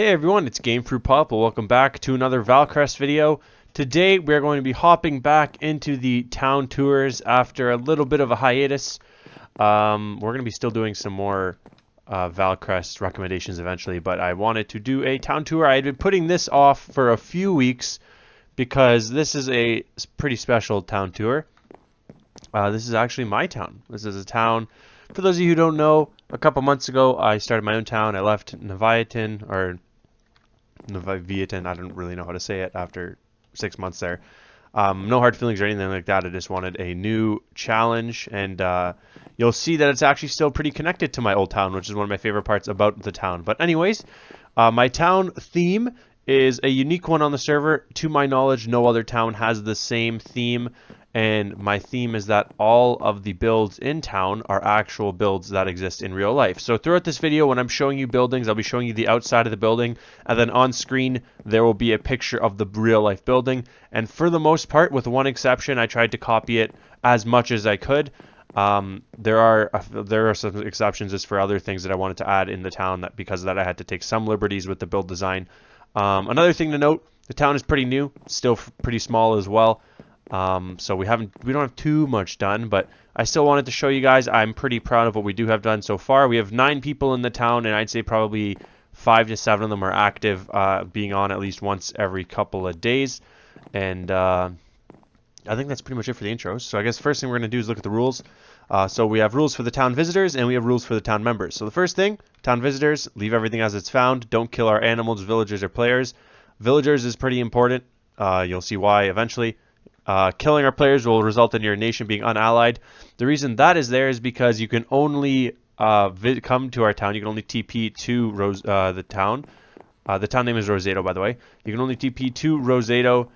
Hey everyone, it's Gamefruitpulp. Welcome back to another Valcrest video. Today we're going to be hopping back into the town tours after a little bit of a hiatus. We're going to be still doing some more Valcrest recommendations eventually, but I wanted to do a town tour. I had been putting this off for a few weeks because this is a pretty special town tour. This is actually my town. This is a town, for those of you who don't know, a couple months ago I started my own town. I left Neviatin, I don't really know how to say it after 6 months there. No hard feelings or anything like that. I just wanted a new challenge, and you'll see that it's actually still pretty connected to my old town, which is one of my favorite parts about the town. But anyways, my town theme is a unique one on the server. To my knowledge, no other town has the same theme, and my theme is that all of the builds in town are actual builds that exist in real life. So throughout this video, when I'm showing you buildings, I'll be showing you the outside of the building, and then on screen there will be a picture of the real life building. And for the most part, with one exception, I tried to copy it as much as I could. There are some exceptions just for other things that I wanted to add in the town, that because of that I had to take some liberties with the build design. Another thing to note, the town is pretty new, still pretty small as well. So we don't have too much done, but I still wanted to show you guys. I'm pretty proud of what we do have done so far. We have 9 people in the town, and I'd say probably 5 to 7 of them are active, being on at least once every couple of days. And I think that's pretty much it for the intros. So I guess the first thing we're going to do is look at the rules. So we have rules for the town visitors, and we have rules for the town members. So the first thing, town visitors, leave everything as it's found. Don't kill our animals, villagers, or players. Villagers is pretty important. You'll see why eventually. Killing our players will result in your nation being unallied. The reason that is there is because you can only come to our town. You can only TP to the town. The town name is Roseto, by the way. You can only TP to Roseto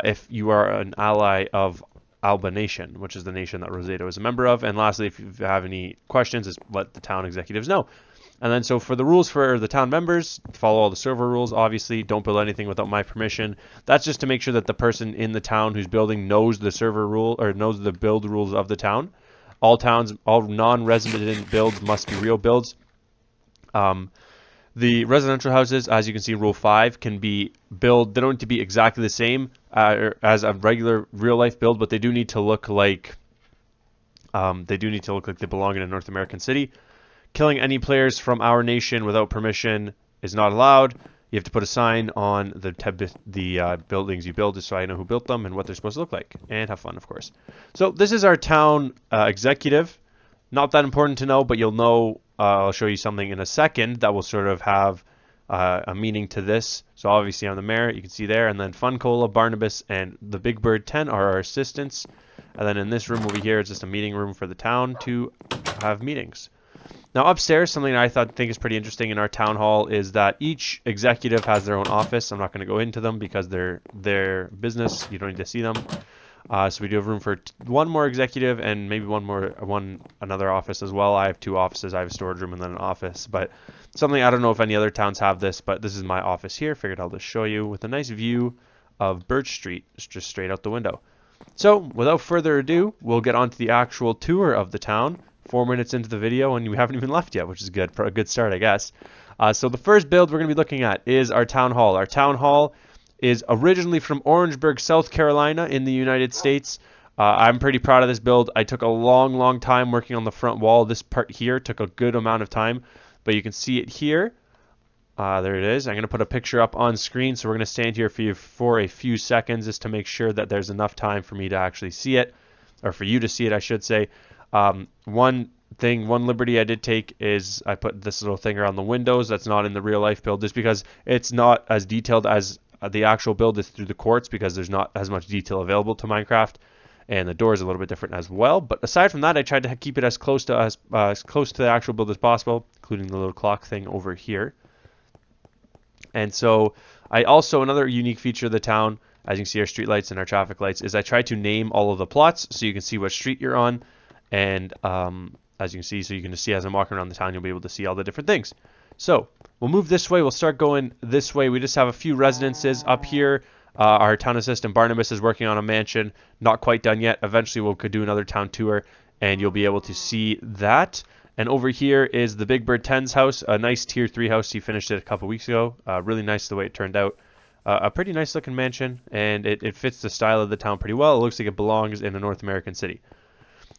if you are an ally of Alba Nation, which is the nation that Roseto is a member of. And lastly, if you have any questions, just let the town executives know. And then so for the rules for the town members, follow all the server rules, obviously. Don't build anything without my permission. That's just to make sure that the person in the town who's building knows the server rule, or knows the build rules of the town. All non-resident builds must be real builds. The residential houses, as you can see, rule 5, can be built. They don't need to be exactly the same as a regular real-life build, but they do need to look like they belong in a North American city. Killing any players from our nation without permission is not allowed. You have to put a sign on the buildings you build, just so I know who built them and what they're supposed to look like. And have fun, of course. So this is our town executive. Not that important to know, but you'll know. I'll show you something in a second that will sort of have a meaning to this. So obviously I'm the mayor, you can see there. And then Funcola, Barnabas, and the Big Bird 10 are our assistants. And then in this room over here, it's just a meeting room for the town to have meetings. Now upstairs, something I think is pretty interesting in our town hall is that each executive has their own office. I'm not going to go into them because they're their business. You don't need to see them. So we do have room for one more executive and maybe another office as well. I have 2 offices. I have a storage room and then an office. But something, I don't know if any other towns have this, but this is my office here. Figured I'll just show you with a nice view of Birch Street, just straight out the window. So without further ado, we'll get on to the actual tour of the town. 4 minutes into the video and we haven't even left yet, which is good for a good start, I guess. So the first build we're going to be looking at is our town hall. Our town hall is originally from Orangeburg, South Carolina in the United States. I'm pretty proud of this build. I took a long time working on the front wall. This part here took a good amount of time, but you can see it here. There it is. I'm going to put a picture up on screen, so we're going to stand here for a few seconds just to make sure that there's enough time for me to actually see it, or for you to see it, I should say. One liberty I did take is I put this little thing around the windows. That's not in the real life build, just because it's not as detailed as the actual build is through the quartz, because there's not as much detail available to Minecraft, and the door is a little bit different as well. But aside from that, I tried to keep it as close to the actual build as possible, including the little clock thing over here. And so another unique feature of the town, as you can see our street lights and our traffic lights, is I try to name all of the plots so you can see what street you're on. And as you can see, so you can just see as I'm walking around the town, you'll be able to see all the different things. So we'll move this way. We'll start going this way. We just have a few residences up here. Our town assistant Barnabas is working on a mansion. Not quite done yet. Eventually we'll could do another town tour and you'll be able to see that. And over here is the Big Bird 10's house, a nice tier 3 house. He finished it a couple weeks ago. Really nice the way it turned out. A pretty nice looking mansion, and it fits the style of the town pretty well. It looks like it belongs in a North American city.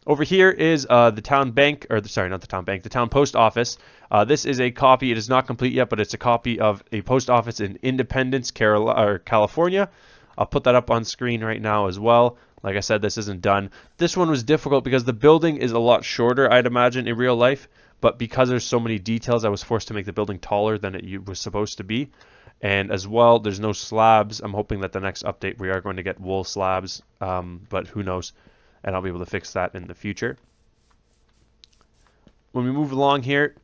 Over here is the town bank, or sorry, not the town bank, the town post office. This is a copy. It is not complete yet, but it's a copy of a post office in Independence, California. I'll put that up on screen right now as well. Like I said, this isn't done. This one was difficult because the building is a lot shorter, I'd imagine, in real life. But because there's so many details, I was forced to make the building taller than it was supposed to be. And as well, there's no slabs. I'm hoping that the next update we are going to get wool slabs, but who knows. And I'll be able to fix that in the future. When we move along here,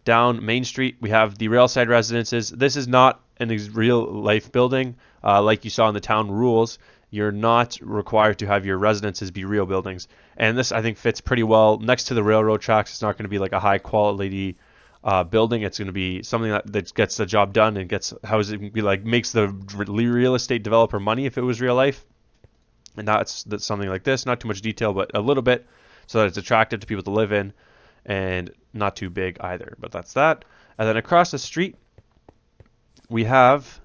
down Main Street, we have the Railside Residences. This is not an real-life building like you saw in the town rules. You're not required to have your residences be real buildings. And this, I think, fits pretty well. Next to the railroad tracks, it's not going to be like a high-quality building. It's going to be something that gets the job done and gets housing, makes the real estate developer money if it was real life. And that's something like this. Not too much detail, but a little bit, so that it's attractive to people to live in, and not too big either. But that's that. And then across the street, we have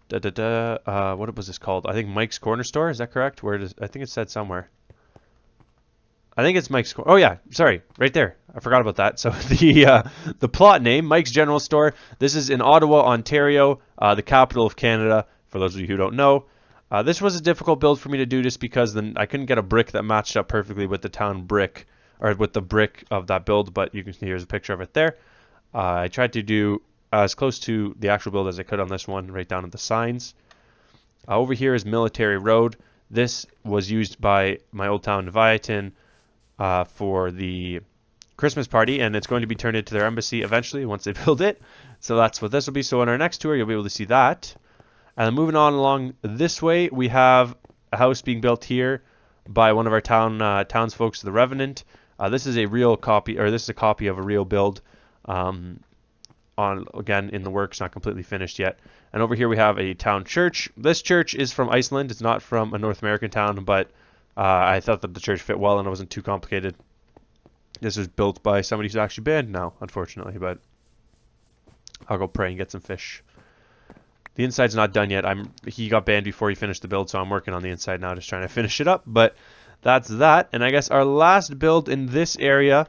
what was this called? I think Mike's Corner Store. Is that correct? Where it is? I think it said somewhere. I think it's Mike's. Oh yeah, sorry, right there. I forgot about that. So the plot name, Mike's General Store. This is in Ottawa, Ontario, the capital of Canada. For those of you who don't know. This was a difficult build for me to do just because I couldn't get a brick that matched up perfectly with the town brick, or with the brick of that build, but you can see here's a picture of it there. I tried to do as close to the actual build as I could on this one, right down at the signs. Over here is Military Road. This was used by my old town, Leviathan, for the Christmas party, and it's going to be turned into their embassy eventually once they build it. So that's what this will be. So in our next tour, you'll be able to see that. And then moving on along this way, we have a house being built here by one of our townsfolk, the Revenant. This is a real copy, or this is a copy of a real build. Again, in the works, not completely finished yet. And over here we have a town church. This church is from Iceland. It's not from a North American town, but I thought that the church fit well and it wasn't too complicated. This was built by somebody who's actually banned now, unfortunately, but I'll go pray and get some fish. The inside's not done yet. He got banned before he finished the build, so I'm working on the inside now, just trying to finish it up. But that's that. And I guess our last build in this area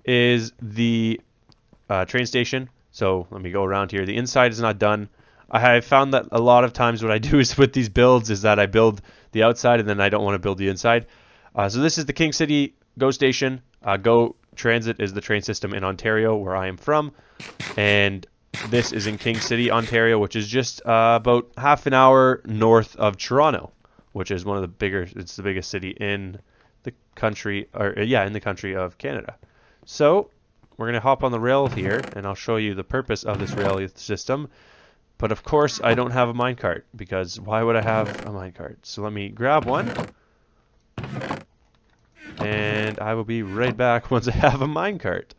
is the train station. So let me go around here. The inside is not done. I have found that a lot of times what I do is with these builds is that I build the outside and then I don't want to build the inside. So this is the King City GO station. GO Transit is the train system in Ontario, where I am from. And this is in King City, Ontario, which is just about half an hour north of Toronto, which is one of the bigger, it's the biggest city in the country, in the country of Canada. So we're going to hop on the rail here, and I'll show you the purpose of this rail system. But of course, I don't have a minecart, because why would I have a minecart? So let me grab one, and I will be right back once I have a minecart.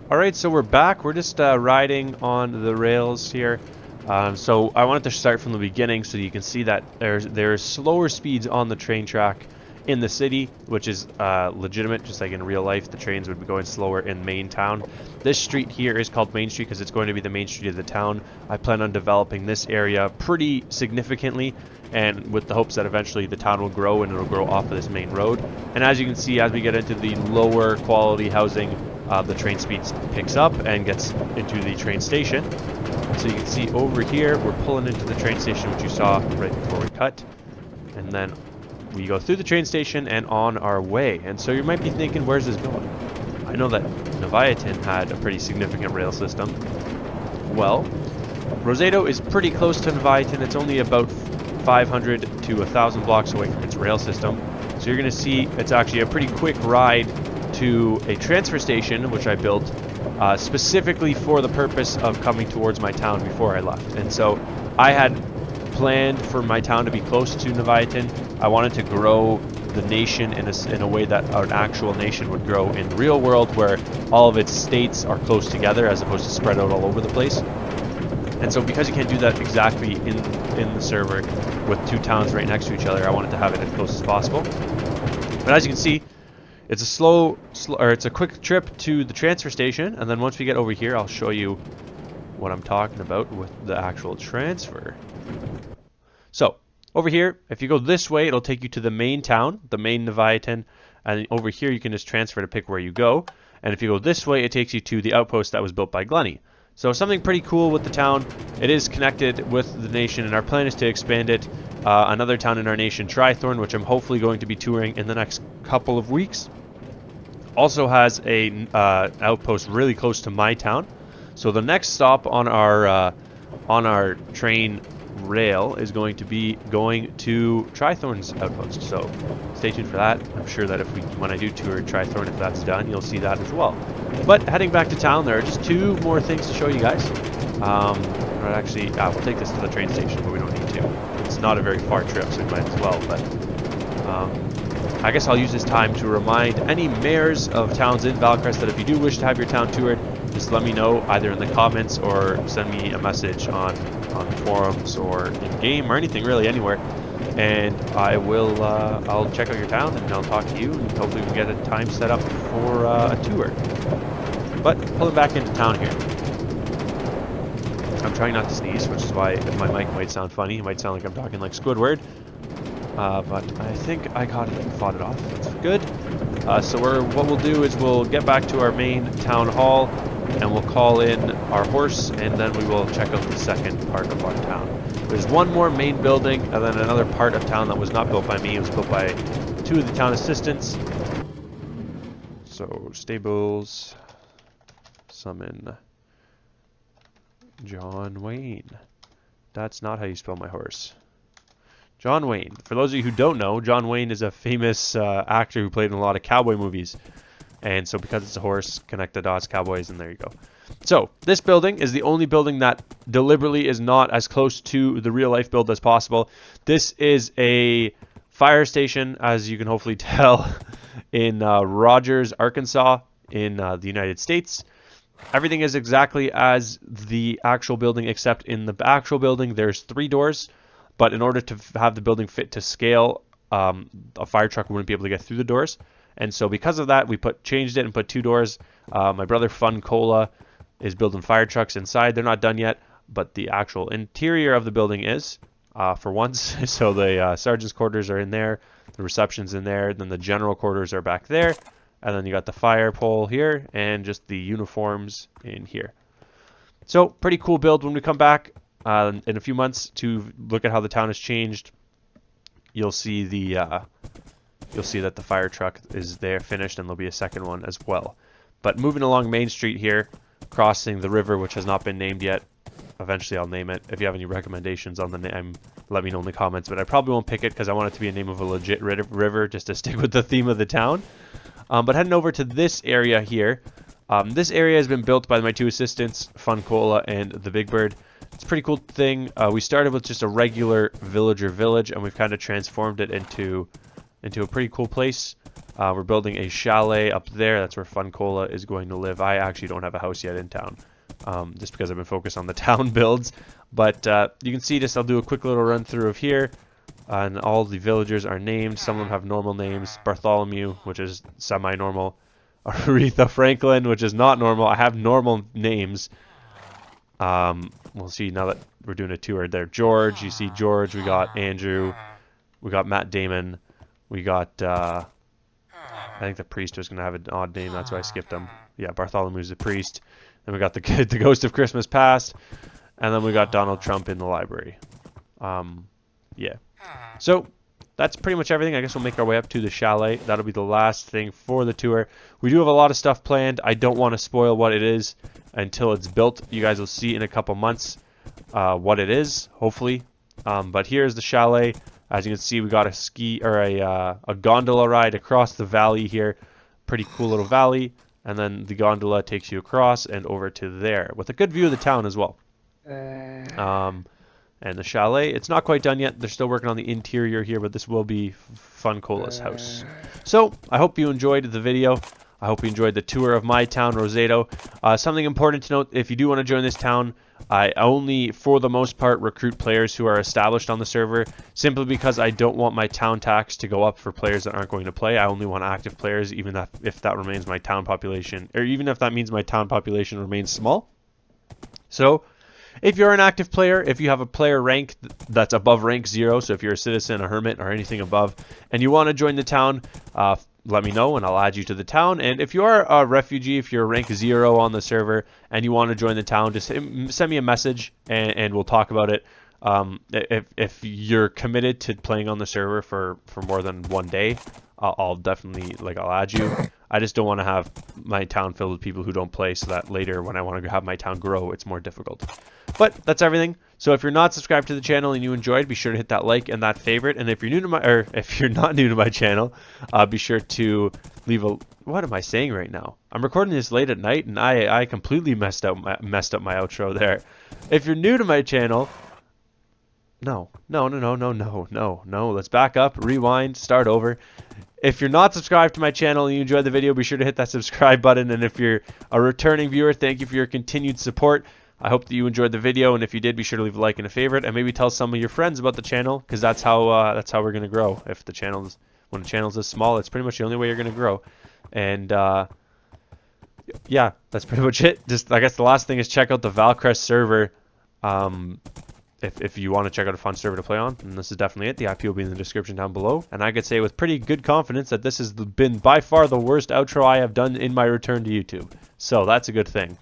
Alright, so we're back. We're just riding on the rails here. So I wanted to start from the beginning so you can see that there's slower speeds on the train track in the city, which is legitimate, just like in real life. The trains would be going slower in main town. This street here is called Main Street because it's going to be the main street of the town. I plan on developing this area pretty significantly, and with the hopes that eventually the town will grow and it'll grow off of this main road. And as you can see, as we get into the lower quality housing, the train speed picks up and gets into the train station. So you can see over here, we're pulling into the train station, which you saw right before we cut. And then we go through the train station and on our way. And so you might be thinking, where's this going? I know that Leviathan had a pretty significant rail system. Well, Roseto is pretty close to Leviathan. It's only about 500 to 1,000 blocks away from its rail system. So you're going to see it's actually a pretty quick ride to a transfer station, which I built specifically for the purpose of coming towards my town before I left. And so I had planned for my town to be close to Leviathan. I wanted to grow the nation in a way that an actual nation would grow in the real world, where all of its states are close together as opposed to spread out all over the place. And so because you can't do that exactly in the server with two towns right next to each other, I wanted to have it as close as possible. But as you can see, it's a it's a quick trip to the transfer station, and then once we get over here, I'll show you what I'm talking about with the actual transfer. So over here, if you go this way, it'll take you to the main town, the main Leviathan, and over here you can just transfer to pick where you go. And if you go this way, it takes you to the outpost that was built by Glenny. So something pretty cool with the town. It is connected with the nation, and our plan is to expand it. Another town in our nation, Trythorn, which I'm hopefully going to be touring in the next couple of weeks, also has a outpost really close to my town. So the next stop on our train rail is going to be going to Trythorn's outpost. So stay tuned for that. I'm sure that when I do tour Trythorn, if that's done, you'll see that as well. But heading back to town, there are just 2 more things to show you guys. Actually, we'll take this to the train station, but we don't need to. It's not a very far trip, so we might as well. But I guess I'll use this time to remind any mayors of towns in Valcrest that if you do wish to have your town toured, just let me know either in the comments or send me a message on forums or in game or anything, really, anywhere. And I'll check out your town and I'll talk to you, and hopefully we can get a time set up for a tour. But pulling back into town here. I'm trying not to sneeze, which is why my mic might sound funny. It might sound like I'm talking like Squidward. But I think I got it and fought it off. That's good. So what we'll do is we'll get back to our main town hall, and we'll call in our horse, and then we will check out the second part of our town. There's one more main building, and then another part of town that was not built by me. It was built by 2 of the town assistants. So stables, summon John Wayne. That's not how you spell my horse. John Wayne. For those of you who don't know, John Wayne is a famous actor who played in a lot of cowboy movies. And so because it's a horse, connect the dots, cowboys, and there you go. So this building is the only building that deliberately is not as close to the real life build as possible. This is a fire station, as you can hopefully tell, in Rogers, Arkansas, in the United States. Everything is exactly as the actual building, except in the actual building there's 3 doors. But in order to have the building fit to scale, a fire truck wouldn't be able to get through the doors. And so because of that, we changed it and put 2 doors. My brother Fun Cola is building fire trucks inside. They're not done yet, but the actual interior of the building is, for once. So the sergeant's quarters are in there, the reception's in there, then the general quarters are back there, and then you got the fire pole here, and just the uniforms in here. So pretty cool build. When we come back in a few months to look at how the town has changed, you'll see that the fire truck is there finished, and there'll be a second one as well. But moving along Main Street here, crossing the river, which has not been named yet. Eventually I'll name it. If you have any recommendations on the name, let me know in the comments. But I probably won't pick it because I want it to be a name of a legit river, just to stick with the theme of the town. But heading over to this area here. This area has been built by my 2 assistants, Fun Cola and the Big Bird. It's a pretty cool thing. We started with just a regular villager village, and we've kind of transformed it into a pretty cool place. We're building a chalet up there. That's where Fun Cola is going to live. I actually don't have a house yet in town, just because I've been focused on the town builds. But you can see this. I'll do a quick little run through of here. And all the villagers are named. Some of them have normal names. Bartholomew, which is semi-normal. Aretha Franklin, which is not normal. I have normal names. We'll see now that we're doing a tour there. George, you see George. We got Andrew. We got Matt Damon. We got, I think the priest was going to have an odd name. That's why I skipped him. Yeah, Bartholomew's the priest. Then we got the Ghost of Christmas Past. And then we got Donald Trump in the library. Yeah. So that's pretty much everything. I guess we'll make our way up to the chalet. That'll be the last thing for the tour. We do have a lot of stuff planned. I don't want to spoil what it is until it's built. You guys will see in a couple months what it is, hopefully. But here's the chalet. As you can see, we got a gondola ride across the valley here. Pretty cool little valley. And then the gondola takes you across and over to there with a good view of the town as well. And the chalet, it's not quite done yet. They're still working on the interior here, but this will be Fun Cola's house. So I hope you enjoyed the video. I hope you enjoyed the tour of my town, Roseto. Something important to note, if you do want to join this town, I only, for the most part, recruit players who are established on the server, simply because I don't want my town tax to go up for players that aren't going to play. I only want active players, even if that remains my town population, or even if that means my town population remains small. So, if you're an active player, if you have a player rank that's above rank 0, so if you're a citizen, a hermit, or anything above, and you want to join the town, let me know and I'll add you to the town. And if you are a refugee, if you're rank 0 on the server and you want to join the town, just send me a message and we'll talk about it. If you're committed to playing on the server for more than 1 day, I'll definitely, I'll add you. I just don't want to have my town filled with people who don't play, so that later when I want to have my town grow, it's more difficult. But that's everything. So if you're not subscribed to the channel and you enjoyed, be sure to hit that like and that favorite. And if you're new to my, or if you're not new to my channel, be sure to leave a. What am I saying right now? I'm recording this late at night, and I completely messed up my outro there. If you're new to my channel, no. Let's back up, rewind, start over. If you're not subscribed to my channel and you enjoyed the video, be sure to hit that subscribe button. And if you're a returning viewer, thank you for your continued support. I hope that you enjoyed the video, and if you did, be sure to leave a like and a favorite, and maybe tell some of your friends about the channel, because that's how we're gonna grow. If the channel's when the channel's this small, it's pretty much the only way you're gonna grow. And yeah, that's pretty much it. Just I guess the last thing is check out the Valcrest server. If you want to check out a fun server to play on, and this is definitely it. The IP will be in the description down below. And I could say with pretty good confidence that this has been by far the worst outro I have done in my return to YouTube. So that's a good thing.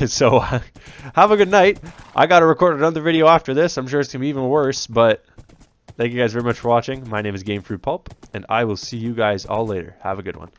So have a good night. I got to record another video after this. I'm sure it's going to be even worse, but thank you guys very much for watching. My name is Gamefruitpulp, and I will see you guys all later. Have a good one.